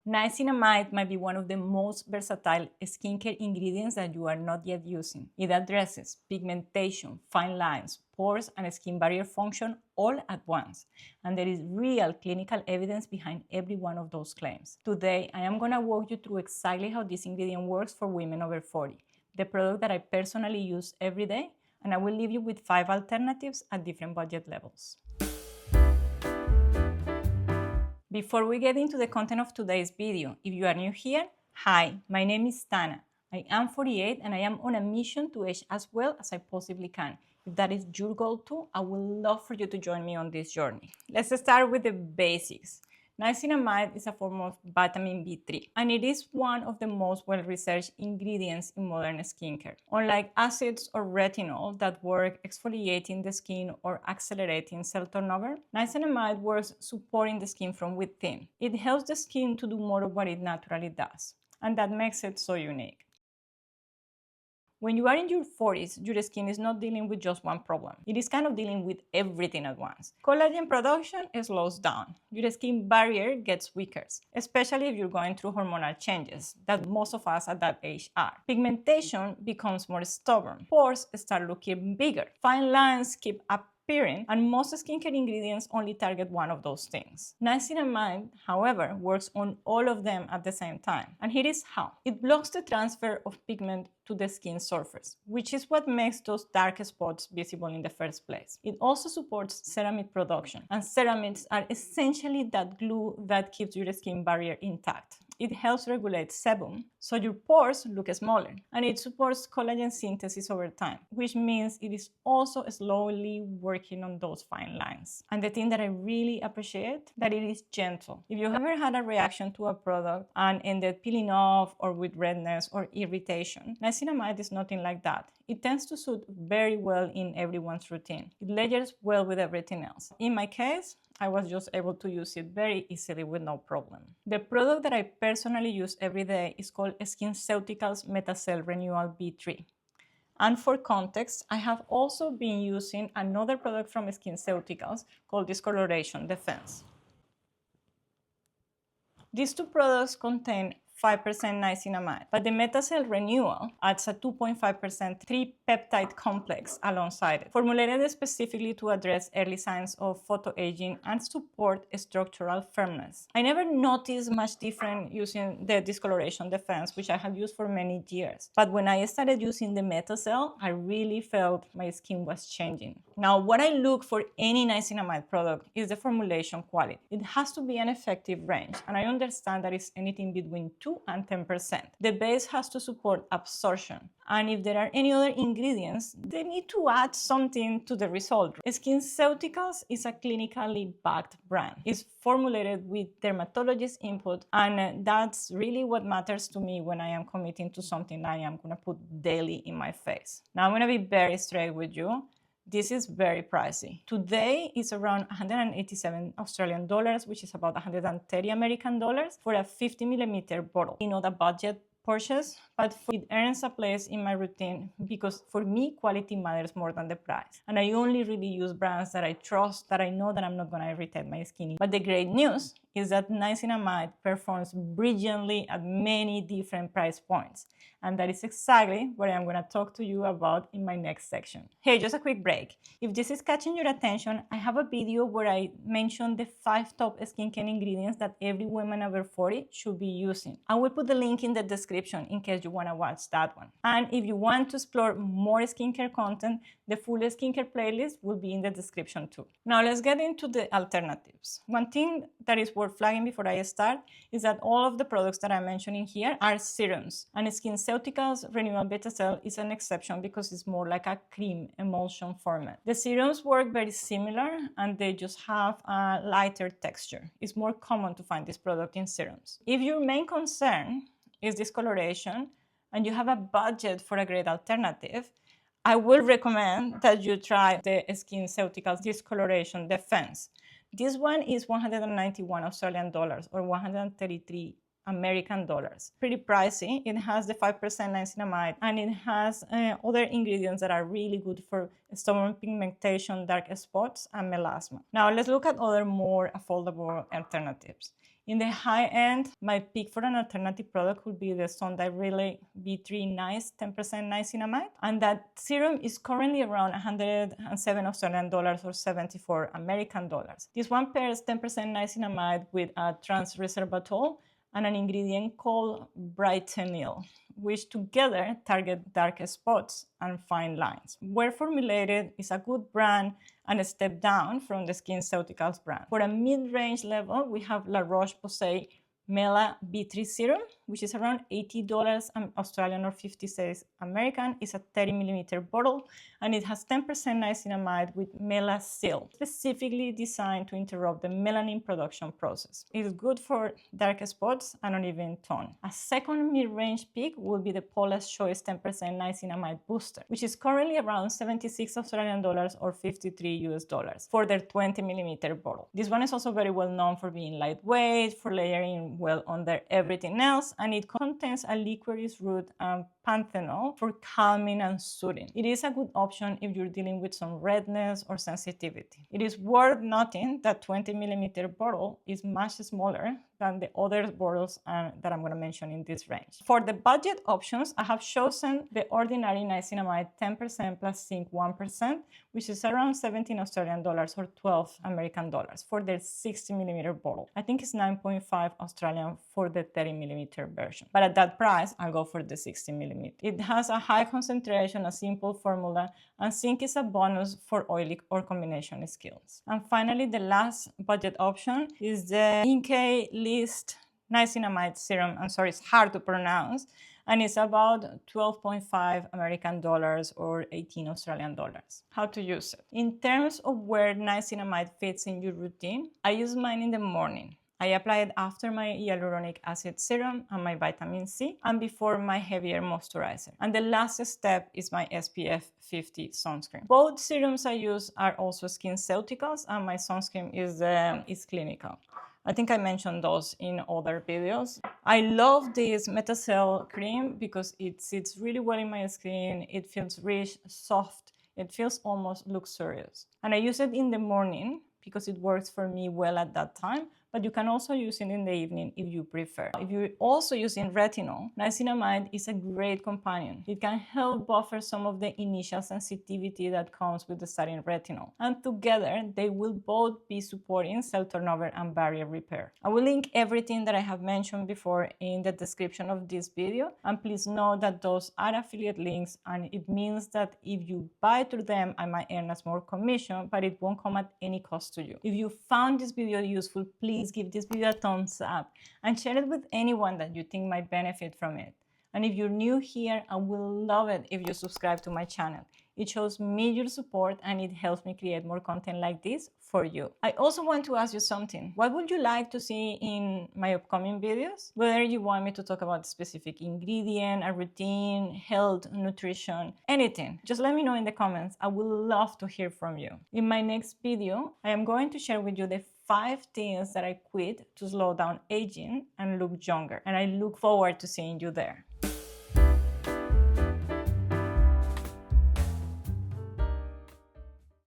Niacinamide might be one of the most versatile skincare ingredients that you are not yet using. It addresses pigmentation, fine lines, pores, and skin barrier function all at once. And there is real clinical evidence behind every one of those claims. Today, I am going to walk you through exactly how this ingredient works for women over 40, the product that I personally use every day, and I will leave you with 5 alternatives at different budget levels. Before we get into the content of today's video, if you are new here, hi, my name is Tana. I am 48 and I am on a mission to age as well as I possibly can. If that is your goal too, I would love for you to join me on this journey. Let's start with the basics. Niacinamide is a form of vitamin B3, and it is one of the most well-researched ingredients in modern skincare. Unlike acids or retinol that work exfoliating the skin or accelerating cell turnover, niacinamide works supporting the skin from within. It helps the skin to do more of what it naturally does, and that makes it so unique. When you are in your 40s, your skin is not dealing with just one problem. It is kind of dealing with everything at once. Collagen production slows down. Your skin barrier gets weaker, especially if you're going through hormonal changes that most of us at that age are. Pigmentation becomes more stubborn. Pores start looking bigger. Fine lines keep appearing, and most skincare ingredients only target one of those things. Niacinamide, however, works on all of them at the same time. And here is how. It blocks the transfer of pigment to the skin surface, which is what makes those dark spots visible in the first place. It also supports ceramide production, and ceramides are essentially that glue that keeps your skin barrier intact. It helps regulate sebum, so your pores look smaller, and it supports collagen synthesis over time, which means it is also slowly working on those fine lines. And the thing that I really appreciate, that it is gentle. If you ever had a reaction to a product and ended peeling off or with redness or irritation, niacinamide is nothing like that. It tends to suit very well in everyone's routine. It layers well with everything else. In my case, I was just able to use it very easily with no problem. The product that I personally use every day is called SkinCeuticals Metacell Renewal B3. And for context, I have also been using another product from SkinCeuticals called Discoloration Defense. These two products contain 5% niacinamide, but the Metacell Renewal adds a 2.5% tripeptide complex alongside it, formulated specifically to address early signs of photoaging and support structural firmness. I never noticed much difference using the Discoloration Defense, which I have used for many years, but when I started using the Metacell, I really felt my skin was changing. Now, what I look for any niacinamide product is the formulation quality. It has to be an effective range, and I understand that it's anything between 2 and 10%. The base has to support absorption, and if there are any other ingredients, they need to add something to the result. SkinCeuticals is a clinically backed brand. It's formulated with dermatologist input, and that's really what matters to me when I am committing to something I am going to put daily in my face. Now, I'm going to be very straight with you. This is very pricey. Today, it's around 187 Australian dollars, which is about 130 American dollars for a 50 millimeter bottle. You know, the budget purchase, but it earns a place in my routine because for me, quality matters more than the price. And I only really use brands that I trust, that I know that I'm not going to irritate my skin. But the great news is that niacinamide performs brilliantly at many different price points. And that is exactly what I'm going to talk to you about in my next section. Hey, just a quick break. If this is catching your attention, I have a video where I mention the 5 top skincare ingredients that every woman over 40 should be using. I will put the link in the description in case you want to watch that one. And if you want to explore more skincare content, the full skincare playlist will be in the description too. Now let's get into the alternatives. One thing that is worth flagging before I start is that all of the products that I'm mentioning here are serums, and SkinCeuticals Renewal Betacell is an exception because it's more like a cream emulsion format. The serums work very similar, and they just have a lighter texture. It's more common to find this product in serums. If your main concern is discoloration and you have a budget for a great alternative, I will recommend that you try the SkinCeuticals Discoloration Defense. This one is 191 Australian dollars or 133 American dollars. Pretty pricey. It has the 5% niacinamide, and it has other ingredients that are really good for stubborn pigmentation, dark spots, and melasma. Now let's look at other more affordable alternatives. In the high end, my pick for an alternative product would be the Sundial Relay B3 Nice 10% niacinamide, and that serum is currently around 107 Australian dollars or 74 American dollars. This one pairs 10% niacinamide with a trans resveratrol and an ingredient called brightenyl, which together target dark spots and fine lines. Where formulated is a good brand and a step down from the SkinCeuticals brand. For a mid-range level, we have La Roche-Posay Mela B3 serum, which is around $80 Australian or 56 American. It's a 30ml bottle, and it has 10% niacinamide with Melasil, specifically designed to interrupt the melanin production process. It's good for dark spots and uneven tone. A second mid-range pick would be the Paula's Choice 10% niacinamide booster, which is currently around 76 Australian dollars or 53 US dollars for their 20ml bottle. This one is also very well known for being lightweight, for layering well under everything else, and it contains a licorice root and panthenol for calming and soothing. It is a good option if you're dealing with some redness or sensitivity. It is worth noting that 20ml bottle is much smaller than the other bottles that I'm going to mention in this range. For the budget options, I have chosen the ordinary niacinamide 10% plus zinc 1%, which is around 17 Australian dollars or 12 American dollars for their 60ml bottle. I think it's 9.5 Australian for the 30ml version. But at that price, I'll go for the 60ml. It has a high concentration, a simple formula, and zinc is a bonus for oily or combination skills. And finally, the last budget option is the Inkey List niacinamide serum. I'm sorry, it's hard to pronounce, and it's about 12.5 American dollars or 18 Australian dollars. How to use it? In terms of where niacinamide fits in your routine, I use mine in the morning. I apply it after my hyaluronic acid serum and my vitamin C and before my heavier moisturizer. And the last step is my SPF 50 sunscreen. Both serums I use are also SkinCeuticals, and my sunscreen is clinical. I think I mentioned those in other videos. I love this Metacell cream because it sits really well in my skin. It feels rich, soft. It feels almost luxurious. And I use it in the morning because it works for me well at that time, but you can also use it in the evening if you prefer. If you're also using retinol, niacinamide is a great companion. It can help buffer some of the initial sensitivity that comes with the starting retinol. And together, they will both be supporting cell turnover and barrier repair. I will link everything that I have mentioned before in the description of this video. And please know that those are affiliate links, and it means that if you buy through them, I might earn a small commission, but it won't come at any cost to you. If you found this video useful, please give this video a thumbs up and share it with anyone that you think might benefit from it. And if you're new here, I will love it if you subscribe to my channel. It shows me your support and it helps me create more content like this for you. I also want to ask you something. What would you like to see in my upcoming videos? Whether you want me to talk about a specific ingredient, a routine, health, nutrition, anything. Just let me know in the comments. I would love to hear from you. In my next video, I am going to share with you the 5 things that I quit to slow down aging and look younger. And I look forward to seeing you there.